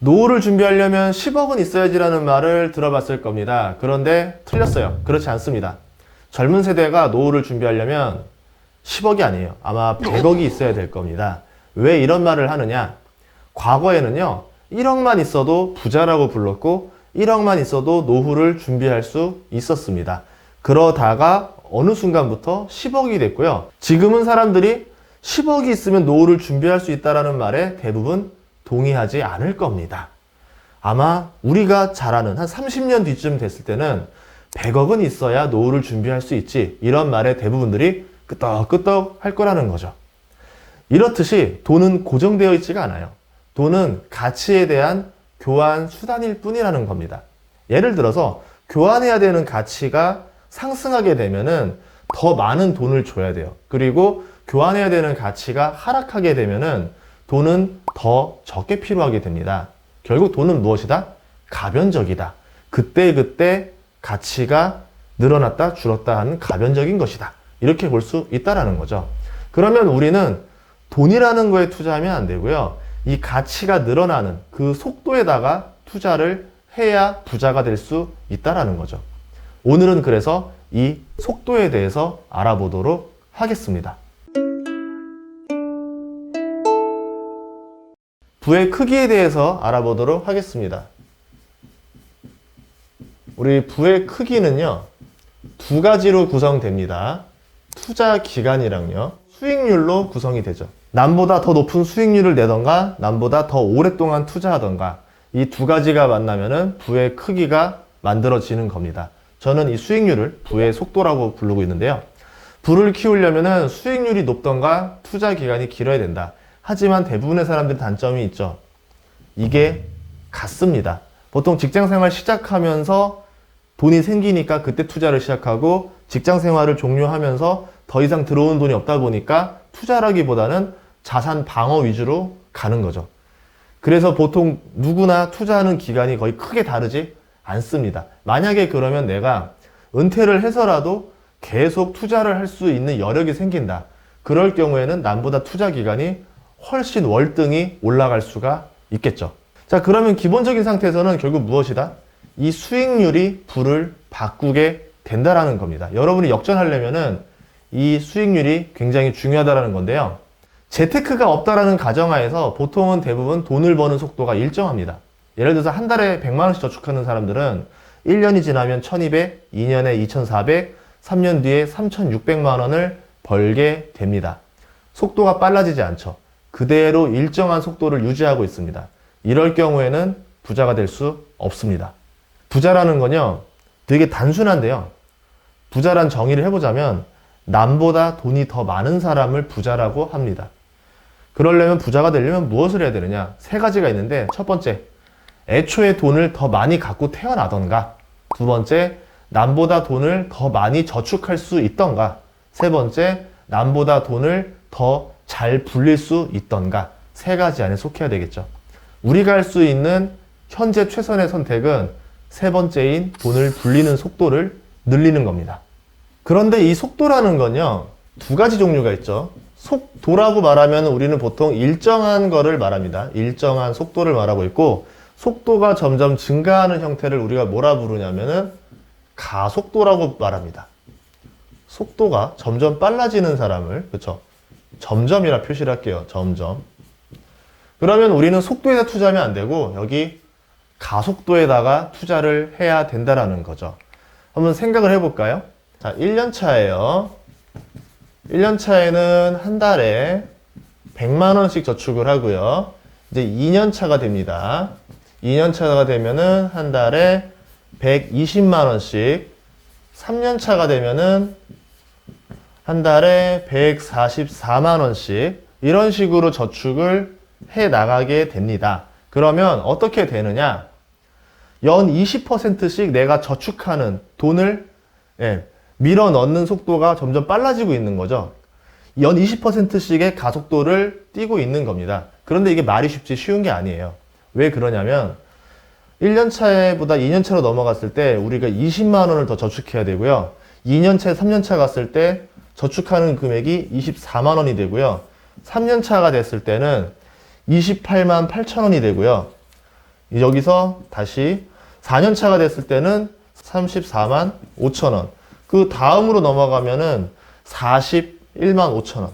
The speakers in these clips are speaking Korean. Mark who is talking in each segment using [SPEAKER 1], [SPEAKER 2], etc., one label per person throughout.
[SPEAKER 1] 노후를 준비하려면 10억은 있어야지라는 말을 들어봤을 겁니다. 그런데 틀렸어요. 그렇지 않습니다. 젊은 세대가 노후를 준비하려면 10억이 아니에요. 아마 100억이 있어야 될 겁니다. 왜 이런 말을 하느냐? 과거에는요, 1억만 있어도 부자라고 불렀고 1억만 있어도 노후를 준비할 수 있었습니다. 그러다가 어느 순간부터 10억이 됐고요. 지금은 사람들이 10억이 있으면 노후를 준비할 수 있다는 말에 대부분 동의하지 않을 겁니다. 아마 우리가 잘 아는 한 30년 뒤쯤 됐을 때는 100억은 있어야 노후를 준비할 수 있지, 이런 말에 대부분들이 끄떡끄떡 할 거라는 거죠. 이렇듯이 돈은 고정되어 있지가 않아요. 돈은 가치에 대한 교환 수단일 뿐이라는 겁니다. 예를 들어서 교환해야 되는 가치가 상승하게 되면은 더 많은 돈을 줘야 돼요. 그리고 교환해야 되는 가치가 하락하게 되면은 돈은 더 적게 필요하게 됩니다. 결국 돈은 무엇이다? 가변적이다. 그때그때 가치가 늘어났다 줄었다 하는 가변적인 것이다. 이렇게 볼 수 있다라는 거죠. 그러면 우리는 돈이라는 거에 투자하면 안 되고요. 이 가치가 늘어나는 그 속도에다가 투자를 해야 부자가 될 수 있다라는 거죠. 오늘은 그래서 이 속도에 대해서 알아보도록 하겠습니다. 부의 크기에 대해서 알아보도록 하겠습니다. 우리 부의 크기는요, 두 가지로 구성됩니다. 투자 기간이랑요, 수익률로 구성이 되죠. 남보다 더 높은 수익률을 내던가 남보다 더 오랫동안 투자하던가, 이 두 가지가 만나면은 부의 크기가 만들어지는 겁니다. 저는 이 수익률을 부의 속도라고 부르고 있는데요. 부를 키우려면은 수익률이 높던가 투자 기간이 길어야 된다. 하지만 대부분의 사람들의 단점이 있죠. 이게 같습니다. 보통 직장생활 시작하면서 돈이 생기니까 그때 투자를 시작하고, 직장생활을 종료하면서 더 이상 들어오는 돈이 없다 보니까 투자라기보다는 자산 방어 위주로 가는 거죠. 그래서 보통 누구나 투자하는 기간이 거의 크게 다르지 않습니다. 만약에 그러면 내가 은퇴를 해서라도 계속 투자를 할 수 있는 여력이 생긴다. 그럴 경우에는 남보다 투자 기간이 훨씬 월등히 올라갈 수가 있겠죠. 자, 그러면 기본적인 상태에서는 결국 무엇이다? 이 수익률이 부를 바꾸게 된다라는 겁니다. 여러분이 역전하려면은 이 수익률이 굉장히 중요하다라는 건데요. 재테크가 없다라는 가정하에서 보통은 대부분 돈을 버는 속도가 일정합니다. 예를 들어서 한 달에 100만 원씩 저축하는 사람들은 1년이 지나면 1200, 2년에 2400, 3년 뒤에 3600만 원을 벌게 됩니다. 속도가 빨라지지 않죠. 그대로 일정한 속도를 유지하고 있습니다. 이럴 경우에는 부자가 될 수 없습니다. 부자라는 건요, 되게 단순한데요. 부자란 정의를 해보자면 남보다 돈이 더 많은 사람을 부자라고 합니다. 그러려면, 부자가 되려면 무엇을 해야 되느냐? 세 가지가 있는데, 첫 번째, 애초에 돈을 더 많이 갖고 태어나던가. 두 번째, 남보다 돈을 더 많이 저축할 수 있던가. 세 번째, 남보다 돈을 더 잘 불릴 수 있던가. 세 가지 안에 속해야 되겠죠. 우리가 할 수 있는 현재 최선의 선택은 세 번째인 돈을 불리는 속도를 늘리는 겁니다. 그런데 이 속도라는 건요, 두 가지 종류가 있죠. 속도라고 말하면 우리는 보통 일정한 거를 말합니다. 일정한 속도를 말하고 있고, 속도가 점점 증가하는 형태를 우리가 뭐라 부르냐면은 가속도라고 말합니다. 속도가 점점 빨라지는 사람을, 그쵸? 점점이라 표시를 할게요. 점점. 그러면 우리는 속도에다 투자하면 안 되고 여기 가속도에다가 투자를 해야 된다라는 거죠. 한번 생각을 해볼까요? 자, 1년 차예요. 1년 차에는 한 달에 100만 원씩 저축을 하고요. 이제 2년 차가 됩니다. 2년 차가 되면은 한 달에 120만 원씩, 3년 차가 되면은 한 달에 144만 원씩, 이런 식으로 저축을 해 나가게 됩니다. 그러면 어떻게 되느냐? 연 20%씩 내가 저축하는 돈을 밀어 넣는 속도가 점점 빨라지고 있는 거죠. 연 20%씩의 가속도를 띄고 있는 겁니다. 그런데 이게 말이 쉽지 쉬운 게 아니에요. 왜 그러냐면 1년 차보다 2년 차로 넘어갔을 때 우리가 20만 원을 더 저축해야 되고요. 2년 차, 3년 차 갔을 때 저축하는 금액이 24만 원이 되고요. 3년 차가 됐을 때는 28만 8천 원이 되고요. 여기서 다시 4년 차가 됐을 때는 34만 5천 원. 그 다음으로 넘어가면은 41만 5천 원.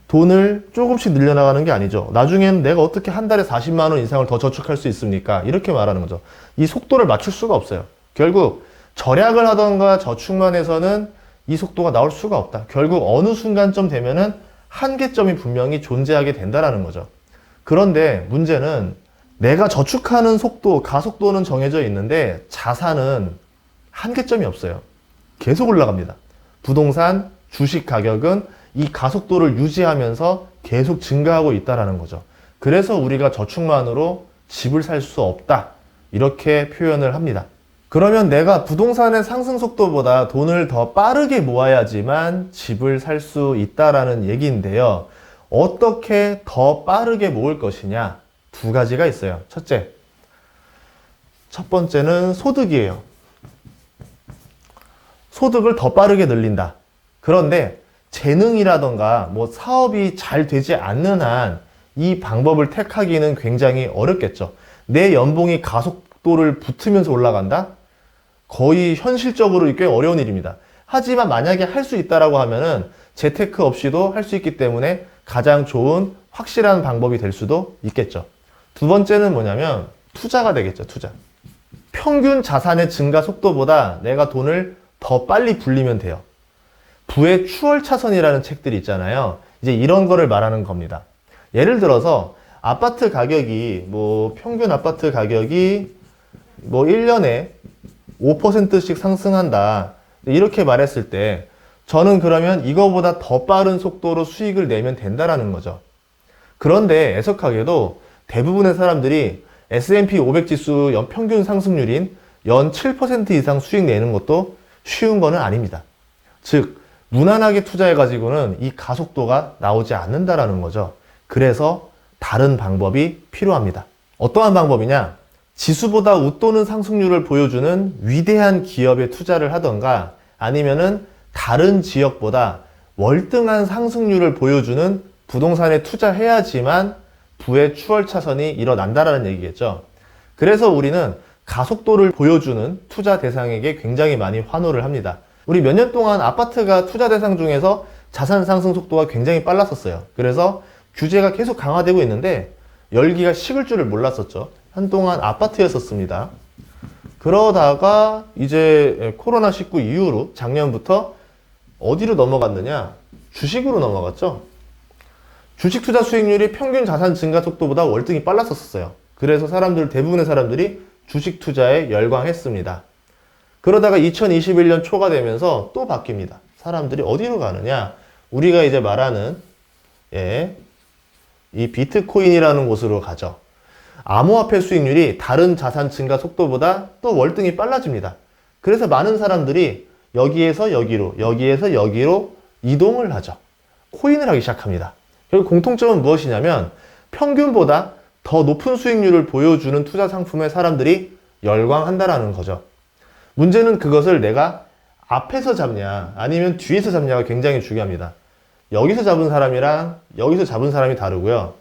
[SPEAKER 1] 돈을 조금씩 늘려나가는 게 아니죠. 나중에는 내가 어떻게 한 달에 40만 원 이상을 더 저축할 수 있습니까? 이렇게 말하는 거죠. 이 속도를 맞출 수가 없어요. 결국 절약을 하던가 저축만 해서는 이 속도가 나올 수가 없다. 결국 어느 순간점 되면은 한계점이 분명히 존재하게 된다라는 거죠. 그런데 문제는 내가 저축하는 속도, 가속도는 정해져 있는데 자산은 한계점이 없어요. 계속 올라갑니다. 부동산, 주식 가격은 이 가속도를 유지하면서 계속 증가하고 있다는 거죠. 그래서 우리가 저축만으로 집을 살 수 없다. 이렇게 표현을 합니다. 그러면 내가 부동산의 상승 속도보다 돈을 더 빠르게 모아야지만 집을 살 수 있다라는 얘기인데요. 어떻게 더 빠르게 모을 것이냐? 두 가지가 있어요. 첫째, 첫 번째는 소득이에요. 소득을 더 빠르게 늘린다. 그런데 재능이라던가 뭐 사업이 잘 되지 않는 한 이 방법을 택하기는 굉장히 어렵겠죠. 내 연봉이 가속도를 붙으면서 올라간다? 거의 현실적으로 꽤 어려운 일입니다. 하지만 만약에 할 수 있다라고 하면은 재테크 없이도 할 수 있기 때문에 가장 좋은 확실한 방법이 될 수도 있겠죠. 두 번째는 뭐냐면 투자가 되겠죠. 투자. 평균 자산의 증가 속도보다 내가 돈을 더 빨리 불리면 돼요. 부의 추월차선이라는 책들이 있잖아요. 이제 이런 거를 말하는 겁니다. 예를 들어서 아파트 가격이 평균 아파트 가격이 1년에 5%씩 상승한다. 이렇게 말했을 때 저는 그러면 이거보다 더 빠른 속도로 수익을 내면 된다라는 거죠. 그런데 애석하게도 대부분의 사람들이 S&P 500 지수 연 평균 상승률인 연 7% 이상 수익 내는 것도 쉬운 거는 아닙니다. 즉 무난하게 투자해가지고는 이 가속도가 나오지 않는다라는 거죠. 그래서 다른 방법이 필요합니다. 어떠한 방법이냐? 지수보다 웃도는 상승률을 보여주는 위대한 기업에 투자를 하던가 아니면은 다른 지역보다 월등한 상승률을 보여주는 부동산에 투자해야지만 부의 추월차선이 일어난다라는 얘기겠죠. 그래서 우리는 가속도를 보여주는 투자 대상에게 굉장히 많이 환호를 합니다. 우리 몇 년 동안 아파트가 투자 대상 중에서 자산 상승 속도가 굉장히 빨랐었어요. 그래서 규제가 계속 강화되고 있는데 열기가 식을 줄을 몰랐었죠. 한동안 아파트였었습니다. 그러다가 이제 코로나19 이후로 작년부터 어디로 넘어갔느냐? 주식으로 넘어갔죠. 주식 투자 수익률이 평균 자산 증가 속도보다 월등히 빨랐었어요. 그래서 대부분의 사람들이 주식 투자에 열광했습니다. 그러다가 2021년 초가 되면서 또 바뀝니다. 사람들이 어디로 가느냐? 우리가 이제 말하는 이 비트코인이라는 곳으로 가죠. 암호화폐 수익률이 다른 자산 증가 속도보다 또 월등히 빨라집니다. 그래서 많은 사람들이 여기에서 여기로, 여기에서 여기로 이동을 하죠. 코인을 하기 시작합니다. 결국 공통점은 무엇이냐면 평균보다 더 높은 수익률을 보여주는 투자 상품에 사람들이 열광한다라는 거죠. 문제는 그것을 내가 앞에서 잡냐 아니면 뒤에서 잡냐가 굉장히 중요합니다. 여기서 잡은 사람이랑 여기서 잡은 사람이 다르고요.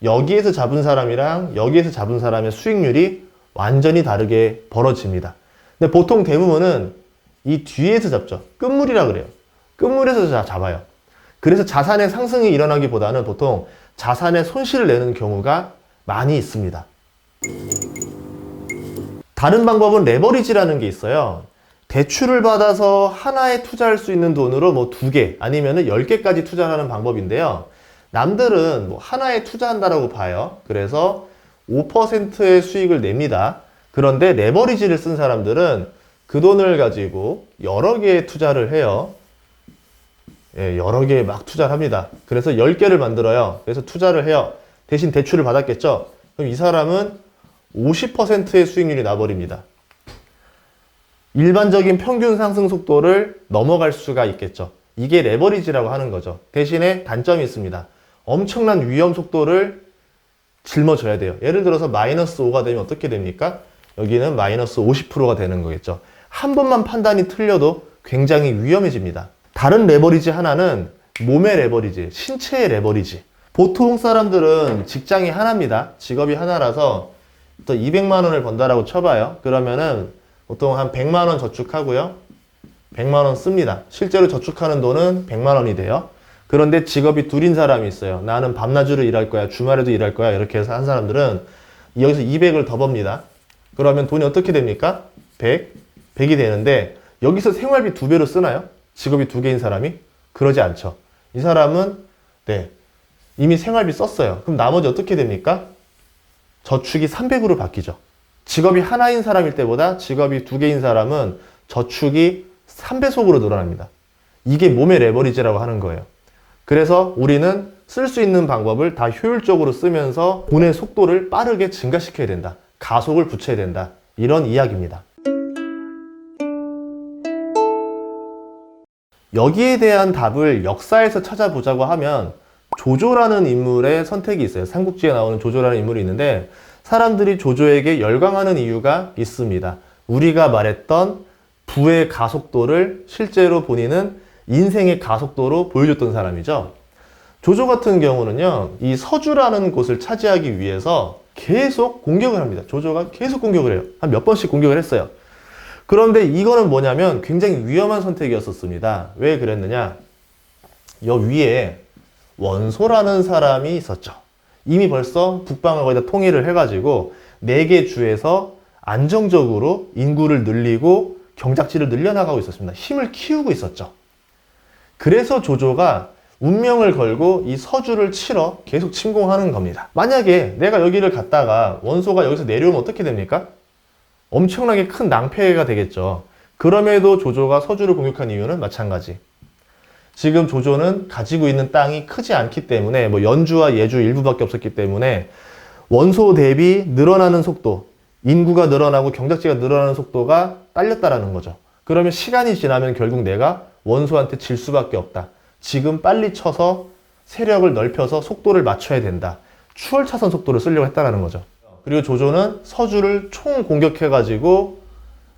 [SPEAKER 1] 여기에서 잡은 사람이랑 여기에서 잡은 사람의 수익률이 완전히 다르게 벌어집니다. 근데 보통 대부분은 이 뒤에서 잡죠. 끝물이라 그래요. 끝물에서 잡아요. 그래서 자산의 상승이 일어나기보다는 보통 자산의 손실을 내는 경우가 많이 있습니다. 다른 방법은 레버리지라는 게 있어요. 대출을 받아서 하나에 투자할 수 있는 돈으로 2개 아니면 10개까지 투자하는 방법인데요. 남들은 하나에 투자한다라고 봐요. 그래서 5%의 수익을 냅니다. 그런데 레버리지를 쓴 사람들은 그 돈을 가지고 여러 개의 투자를 해요. 여러 개에 막 투자를 합니다. 그래서 10개를 만들어요. 그래서 투자를 해요. 대신 대출을 받았겠죠? 그럼 이 사람은 50%의 수익률이 나버립니다. 일반적인 평균 상승 속도를 넘어갈 수가 있겠죠. 이게 레버리지라고 하는 거죠. 대신에 단점이 있습니다. 엄청난 위험 속도를 짊어져야 돼요. 예를 들어서 마이너스 5가 되면 어떻게 됩니까? 여기는 마이너스 50%가 되는 거겠죠. 한 번만 판단이 틀려도 굉장히 위험해집니다. 다른 레버리지 하나는 몸의 레버리지, 신체의 레버리지. 보통 사람들은 직장이 하나입니다. 직업이 하나라서 또 200만 원을 번다라고 쳐봐요. 그러면은 보통 한 100만 원 저축하고요. 100만 원 씁니다. 실제로 저축하는 돈은 100만 원이 돼요. 그런데 직업이 둘인 사람이 있어요. 나는 밤낮으로 일할 거야. 주말에도 일할 거야. 이렇게 해서 한 사람들은 여기서 200을 더 법니다. 그러면 돈이 어떻게 됩니까? 100이 되는데 여기서 생활비 2배로 쓰나요? 직업이 2개인 사람이? 그러지 않죠. 이 사람은 이미 생활비 썼어요. 그럼 나머지 어떻게 됩니까? 저축이 300으로 바뀌죠. 직업이 하나인 사람일 때보다 직업이 2개인 사람은 저축이 3배속으로 늘어납니다. 이게 몸의 레버리지라고 하는 거예요. 그래서 우리는 쓸 수 있는 방법을 다 효율적으로 쓰면서 돈의 속도를 빠르게 증가시켜야 된다. 가속을 붙여야 된다. 이런 이야기입니다. 여기에 대한 답을 역사에서 찾아보자고 하면 조조라는 인물의 선택이 있어요. 삼국지에 나오는 조조라는 인물이 있는데 사람들이 조조에게 열광하는 이유가 있습니다. 우리가 말했던 부의 가속도를 실제로 본인은 인생의 가속도로 보여줬던 사람이죠. 조조 같은 경우는요, 이 서주라는 곳을 차지하기 위해서 계속 공격을 합니다. 조조가 계속 공격을 해요. 한 몇 번씩 공격을 했어요. 그런데 이거는 뭐냐면 굉장히 위험한 선택이었었습니다. 왜 그랬느냐? 여 위에 원소라는 사람이 있었죠. 이미 벌써 북방을 거의 다 통일을 해가지고 4개 주에서 안정적으로 인구를 늘리고 경작지를 늘려나가고 있었습니다. 힘을 키우고 있었죠. 그래서 조조가 운명을 걸고 이 서주를 치러 계속 침공하는 겁니다. 만약에 내가 여기를 갔다가 원소가 여기서 내려오면 어떻게 됩니까? 엄청나게 큰 낭패가 되겠죠. 그럼에도 조조가 서주를 공격한 이유는 마찬가지. 지금 조조는 가지고 있는 땅이 크지 않기 때문에 뭐 연주와 예주 일부밖에 없었기 때문에 원소 대비 늘어나는 속도, 인구가 늘어나고 경작지가 늘어나는 속도가 딸렸다라는 거죠. 그러면 시간이 지나면 결국 내가 원소한테 질 수밖에 없다. 지금 빨리 쳐서 세력을 넓혀서 속도를 맞춰야 된다. 추월차선 속도를 쓰려고 했다라는 거죠. 그리고 조조는 서주를 총 공격해가지고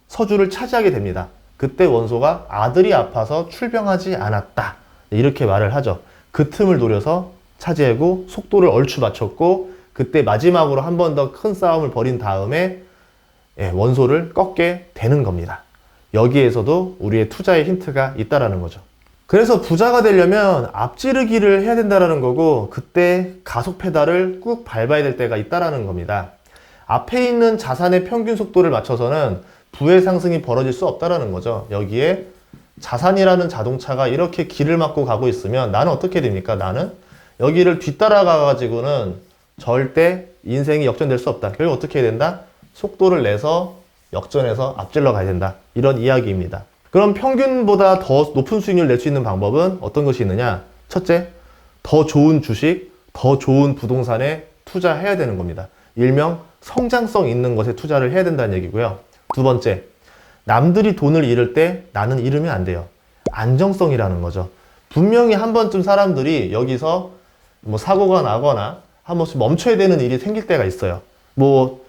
[SPEAKER 1] 서주를 차지하게 됩니다. 그때 원소가 아들이 아파서 출병하지 않았다. 이렇게 말을 하죠. 그 틈을 노려서 차지하고 속도를 얼추 맞췄고 그때 마지막으로 한 번 더 큰 싸움을 벌인 다음에 원소를 꺾게 되는 겁니다. 여기에서도 우리의 투자의 힌트가 있다라는 거죠. 그래서 부자가 되려면 앞지르기를 해야 된다라는 거고 그때 가속 페달을 꾹 밟아야 될 때가 있다라는 겁니다. 앞에 있는 자산의 평균 속도를 맞춰서는 부의 상승이 벌어질 수 없다라는 거죠. 여기에 자산이라는 자동차가 이렇게 길을 막고 가고 있으면 나는 어떻게 됩니까? 나는 여기를 뒤따라가 가지고는 절대 인생이 역전될 수 없다. 결국 어떻게 해야 된다? 속도를 내서 역전해서 앞질러 가야 된다. 이런 이야기입니다. 그럼 평균보다 더 높은 수익률을 낼 수 있는 방법은 어떤 것이 있느냐? 첫째, 더 좋은 주식, 더 좋은 부동산에 투자해야 되는 겁니다. 일명 성장성 있는 것에 투자를 해야 된다는 얘기고요. 두 번째, 남들이 돈을 잃을 때 나는 잃으면 안 돼요. 안정성이라는 거죠. 분명히 한 번쯤 사람들이 여기서 뭐 사고가 나거나 한 번씩 멈춰야 되는 일이 생길 때가 있어요. 뭐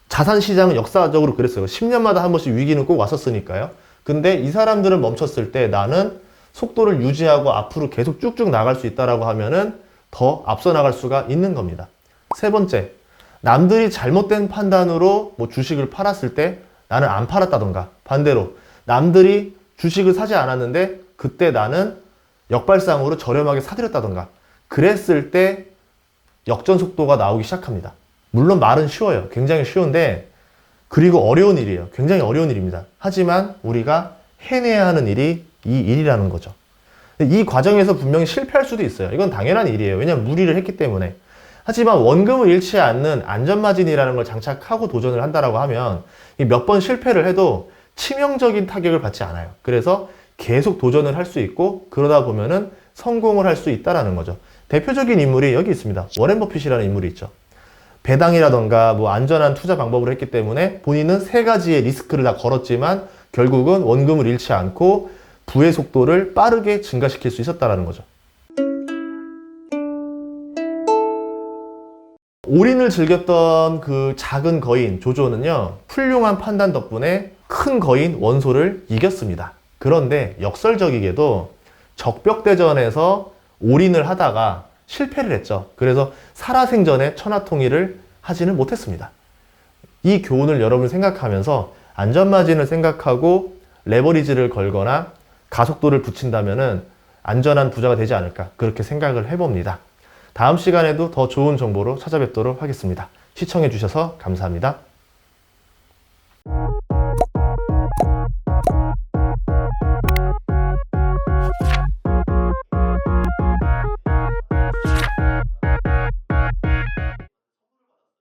[SPEAKER 1] 자산시장은 역사적으로 그랬어요. 10년마다 한 번씩 위기는 꼭 왔었으니까요. 근데 이 사람들은 멈췄을 때 나는 속도를 유지하고 앞으로 계속 쭉쭉 나갈 수 있다라고 하면은 더 앞서 나갈 수가 있는 겁니다. 세 번째, 남들이 잘못된 판단으로 뭐 주식을 팔았을 때 나는 안 팔았다던가 반대로 남들이 주식을 사지 않았는데 그때 나는 역발상으로 저렴하게 사들였다던가 그랬을 때 역전 속도가 나오기 시작합니다. 물론 말은 쉬워요. 굉장히 쉬운데 그리고 어려운 일이에요. 굉장히 어려운 일입니다. 하지만 우리가 해내야 하는 일이 이 일이라는 거죠. 이 과정에서 분명히 실패할 수도 있어요. 이건 당연한 일이에요. 왜냐하면 무리를 했기 때문에. 하지만 원금을 잃지 않는 안전마진이라는 걸 장착하고 도전을 한다라고 하면 몇 번 실패를 해도 치명적인 타격을 받지 않아요. 그래서 계속 도전을 할 수 있고 그러다 보면은 성공을 할 수 있다라는 거죠. 대표적인 인물이 여기 있습니다. 워렌 버핏이라는 인물이 있죠. 배당이라던가 뭐 안전한 투자 방법을 했기 때문에 본인은 3가지의 리스크를 다 걸었지만 결국은 원금을 잃지 않고 부의 속도를 빠르게 증가시킬 수 있었다라는 거죠. 올인을 즐겼던 그 작은 거인 조조는요, 훌륭한 판단 덕분에 큰 거인 원소를 이겼습니다. 그런데 역설적이게도 적벽대전에서 올인을 하다가 실패를 했죠. 그래서 살아생전에 천하통일을 하지는 못했습니다. 이 교훈을 여러분 생각하면서 안전마진을 생각하고 레버리지를 걸거나 가속도를 붙인다면은 안전한 부자가 되지 않을까 그렇게 생각을 해봅니다. 다음 시간에도 더 좋은 정보로 찾아뵙도록 하겠습니다. 시청해 주셔서 감사합니다.